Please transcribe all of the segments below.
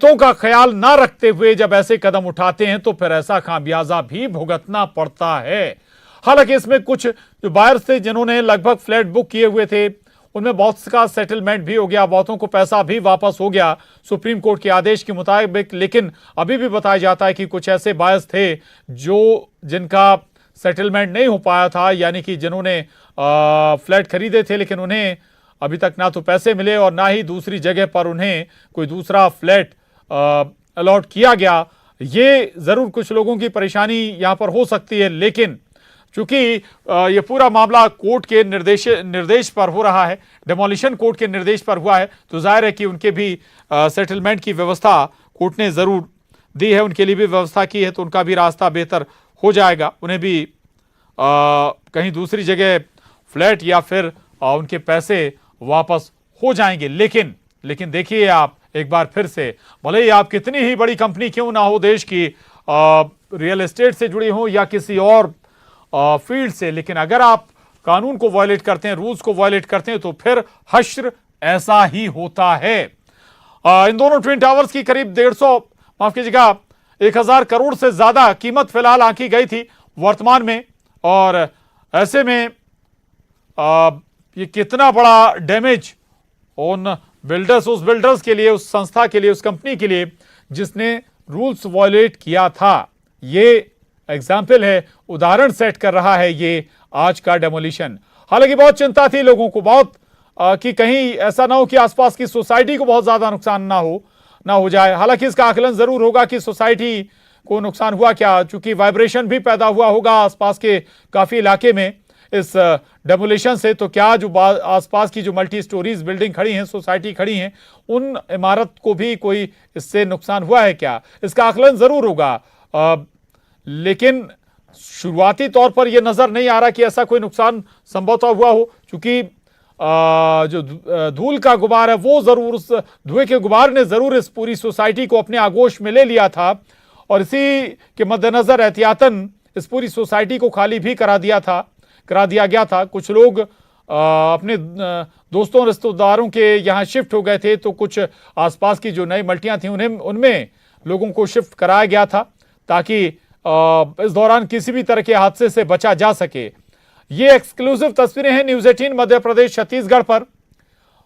तो का ख्याल ना रखते हुए जब ऐसे कदम उठाते हैं तो फिर ऐसा खामियाजा भी भुगतना पड़ता है। हालांकि इसमें कुछ जो बायर्स थे जिन्होंने लगभग फ्लैट बुक किए हुए थे उनमें बहुत का सेटलमेंट भी हो गया, बहुतों को पैसा भी वापस हो गया सुप्रीम कोर्ट के आदेश के मुताबिक। लेकिन अभी भी बताया जाता है कि कुछ ऐसे बायर्स थे जो जिनका सेटलमेंट नहीं हो पाया था, यानी कि जिन्होंने फ्लैट खरीदे थे लेकिन उन्हें अभी तक ना तो पैसे मिले और ना ही दूसरी जगह पर उन्हें कोई दूसरा फ्लैट अलॉट किया गया। ये जरूर कुछ लोगों की परेशानी यहां पर हो सकती है, लेकिन चूंकि ये पूरा मामला कोर्ट के निर्देश पर हो रहा है, डेमोलिशन कोर्ट के निर्देश पर हुआ है, तो जाहिर है कि उनके भी सेटलमेंट की व्यवस्था कोर्ट ने जरूर दी है, उनके लिए भी व्यवस्था की है, तो उनका भी रास्ता बेहतर हो जाएगा। उन्हें भी कहीं दूसरी जगह फ्लैट या फिर उनके पैसे वापस हो जाएंगे। लेकिन देखिए आप एक बार फिर से, भले ही आप कितनी ही बड़ी कंपनी क्यों ना हो देश की, रियल एस्टेट से जुड़ी हो या किसी और फील्ड से, लेकिन अगर आप कानून को वायलेट करते हैं, रूल्स को वायलेट करते हैं, तो फिर हश्र ऐसा ही होता है। इन दोनों ट्विन टावर्स की करीब 150 माफ कीजिएगा 1000 करोड़ से ज्यादा कीमत फिलहाल आंकी गई थी वर्तमान में, और ऐसे में ये कितना बड़ा डैमेज उन बिल्डर्स, उस बिल्डर्स के लिए, उस संस्था के लिए, उस कंपनी के लिए जिसने रूल्स वायलेट किया था। ये एग्जाम्पल है, उदाहरण सेट कर रहा है ये आज का डेमोलिशन। हालांकि बहुत चिंता थी लोगों को, बहुत कि कहीं ऐसा ना हो कि आसपास की सोसाइटी को बहुत ज्यादा नुकसान ना हो जाए। हालांकि इसका आकलन जरूर होगा कि सोसाइटी को नुकसान हुआ क्या, चूंकि वाइब्रेशन भी पैदा हुआ होगा आसपास के काफी इलाके में इस डेमोलिशन से। तो क्या जो आसपास की जो मल्टी स्टोरीज बिल्डिंग खड़ी हैं, सोसाइटी खड़ी हैं, उन इमारत को भी कोई इससे नुकसान हुआ है क्या, इसका आकलन जरूर होगा। लेकिन शुरुआती तौर पर यह नजर नहीं आ रहा कि ऐसा कोई नुकसान संभवतः हुआ हो, क्योंकि जो धूल का गुबार है वो जरूर, उस धुएं के गुबार ने जरूर इस पूरी सोसाइटी को अपने आगोश में ले लिया था, और इसी के मद्देनजर एहतियातन इस पूरी सोसाइटी को खाली भी करा दिया गया था। कुछ लोग अपने दोस्तों रिश्तेदारों के यहाँ शिफ्ट हो गए थे, तो कुछ आसपास की जो नई मल्टियां थी उनमें लोगों को शिफ्ट कराया गया था ताकि इस दौरान किसी भी तरह के हादसे से बचा जा सके। ये एक्सक्लूसिव तस्वीरें हैं न्यूज 18 मध्य प्रदेश छत्तीसगढ़ पर,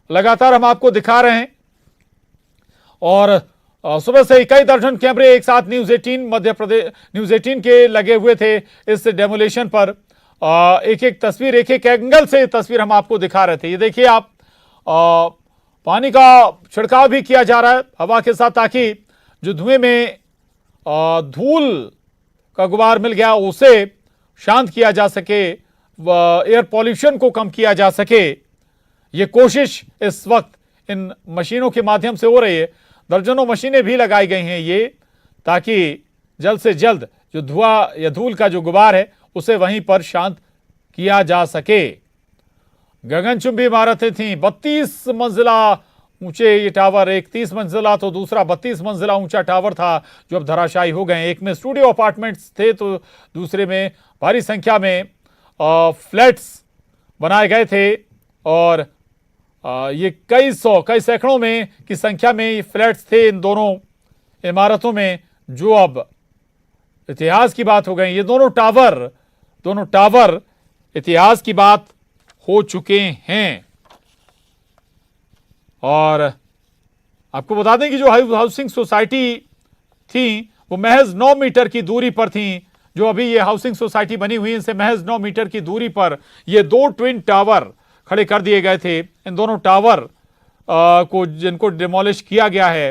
लगातार हम आपको दिखा रहे हैं, और सुबह से कई दर्जन कैमरे एक साथ न्यूज 18 मध्य प्रदेश, न्यूज 18 के लगे हुए थे इस डेमोलिशन पर। एक एक तस्वीर, एक एक एंगल से तस्वीर हम आपको दिखा रहे थे। ये देखिए आप, पानी का छिड़काव भी किया जा रहा है हवा के साथ, ताकि जो धुएं में धूल का गुबार मिल गया उसे शांत किया जा सके, एयर पॉल्यूशन को कम किया जा सके। ये कोशिश इस वक्त इन मशीनों के माध्यम से हो रही है। दर्जनों मशीनें भी लगाई गई हैं ये, ताकि जल्द से जल्द जो धुआं या धूल का जो गुबार है उसे वहीं पर शांत किया जा सके। गगनचुंबी इमारतें थीं, 32 मंजिला ऊंचे ये टावर, एक 30 मंजिला तो दूसरा 32 मंजिला ऊंचा टावर था जो अब धराशायी हो गए। एक में स्टूडियो अपार्टमेंट्स थे तो दूसरे में भारी संख्या में फ्लैट्स बनाए गए थे, और ये कई सैकड़ों में की संख्या में फ्लैट्स थे इन दोनों इमारतों में, जो अब इतिहास की बात हो गई। ये दोनों टावर इतिहास की बात हो चुके हैं। और आपको बता दें कि जो हाउसिंग सोसाइटी थी वो महज 9 मीटर की दूरी पर थी। जो अभी ये हाउसिंग सोसाइटी बनी हुई इनसे महज 9 मीटर की दूरी पर ये 2 ट्विन टावर खड़े कर दिए गए थे। इन दोनों टावर को जिनको डिमोलिश किया गया है,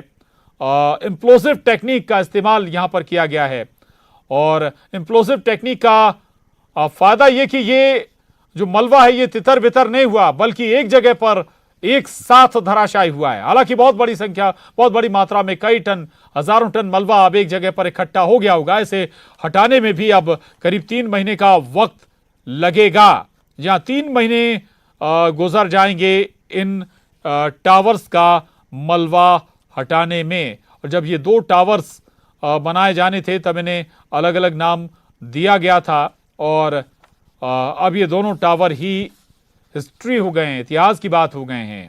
इम्प्लोसिव टेक्निक का इस्तेमाल यहां पर किया गया है, और इम्प्लोसिव टेक्निक का फायदा ये कि ये जो मलबा है ये तितर बितर नहीं हुआ, बल्कि एक जगह पर एक साथ धराशायी हुआ है। हालांकि बहुत बड़ी मात्रा में कई टन, हजारों टन मलबा अब एक जगह पर इकट्ठा हो गया होगा। इसे हटाने में भी अब करीब 3 महीने का वक्त लगेगा, जहां 3 महीने गुजर जाएंगे इन टावर्स का मलबा हटाने में। और जब ये 2 टावर्स बनाए जाने थे तब इन्हें अलग अलग नाम दिया गया था, और अब ये दोनों टावर ही हिस्ट्री हो गए हैं, इतिहास की बात हो गए हैं।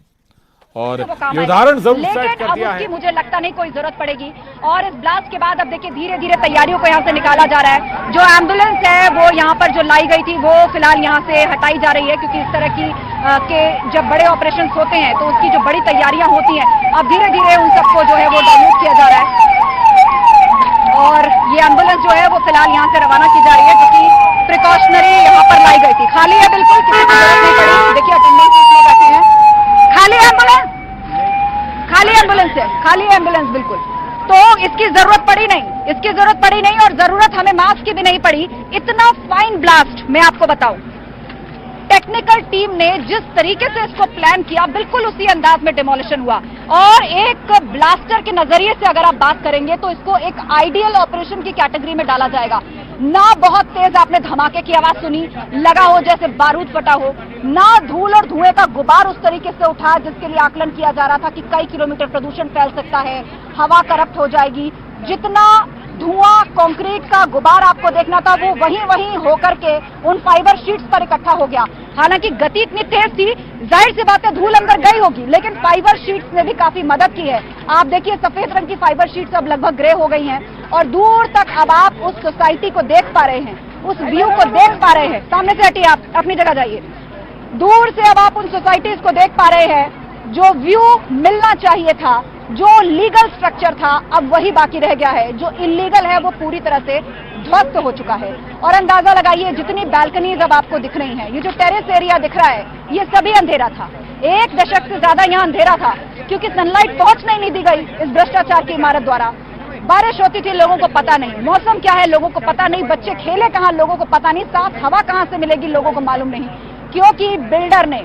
और ये उदाहरण जरूर सेट कर दिया है। मुझे लगता नहीं कोई जरूरत पड़ेगी। और इस ब्लास्ट के बाद अब देखिए धीरे धीरे तैयारियों को यहाँ से निकाला जा रहा है। जो एम्बुलेंस है वो यहाँ पर जो लाई गई थी वो फिलहाल यहाँ से हटाई जा रही है, क्योंकि इस तरह की के जब बड़े ऑपरेशन होते हैं तो उसकी जो बड़ी तैयारियां होती हैं, अब धीरे धीरे उन सबको जो है वो डाइल्यूट किया जा रहा है। और ये एम्बुलेंस जो है वो फिलहाल यहाँ से रवाना की जा रही है, क्योंकि प्रिकॉशनरी यहाँ पर लाई गई थी। खाली है बिल्कुल, किसी की जरूरत नहीं पड़ी। देखिए अटेंडेंस इसमें बैठे हैं। खाली एम्बुलेंस, खाली एम्बुलेंस है, खाली एम्बुलेंस बिल्कुल। तो इसकी जरूरत पड़ी नहीं, इसकी जरूरत पड़ी नहीं, और जरूरत हमें मास्क की भी नहीं पड़ी। इतना फाइन ब्लास्ट, मैं आपको बताऊं, टेक्निकल टीम ने जिस तरीके से इसको प्लान किया बिल्कुल उसी अंदाज में डिमोलिशन हुआ। और एक ब्लास्टर के नजरिए से अगर आप बात करेंगे तो इसको एक आइडियल ऑपरेशन की कैटेगरी में डाला जाएगा। ना बहुत तेज आपने धमाके की आवाज सुनी, लगा हो जैसे बारूद फटा हो, ना धूल और धुएं का गुबार उस तरीके से उठा जिसके लिए आकलन किया जा रहा था कि कई किलोमीटर प्रदूषण फैल सकता है, हवा करप्ट हो जाएगी। जितना धुआं कंक्रीट का गुबार आपको देखना था वो वहीं होकर के उन फाइबर शीट्स पर इकट्ठा हो गया। हालांकि गति इतनी तेज थी, जाहिर सी बात है धूल अंदर गई होगी, लेकिन फाइबर शीट्स ने भी काफी मदद की है। आप देखिए सफेद रंग की फाइबर शीट्स अब लगभग ग्रे हो गई हैं, और दूर तक अब आप उस सोसाइटी को देख पा रहे हैं, उस व्यू को देख पा रहे हैं। सामने से हटिए, आप अपनी जगह जाइए। दूर से अब आप उन सोसाइटीज को देख पा रहे हैं। जो व्यू मिलना चाहिए था, जो लीगल स्ट्रक्चर था, अब वही बाकी रह गया है। जो इलीगल है वो पूरी तरह से ध्वस्त हो चुका है। और अंदाजा लगाइए जितनी बालकनीज अब आपको दिख रही हैं, ये जो टेरेस एरिया दिख रहा है, ये सभी अंधेरा था। 1 दशक से ज्यादा यहाँ अंधेरा था, क्योंकि सनलाइट पहुंचने नहीं दी गई इस भ्रष्टाचार की इमारत द्वारा। बारिश होती थी, लोगों को पता नहीं, मौसम क्या है लोगों को पता नहीं, बच्चे खेले कहाँ लोगों को पता नहीं, साफ हवा कहाँ से मिलेगी लोगों को मालूम नहीं, क्योंकि बिल्डर ने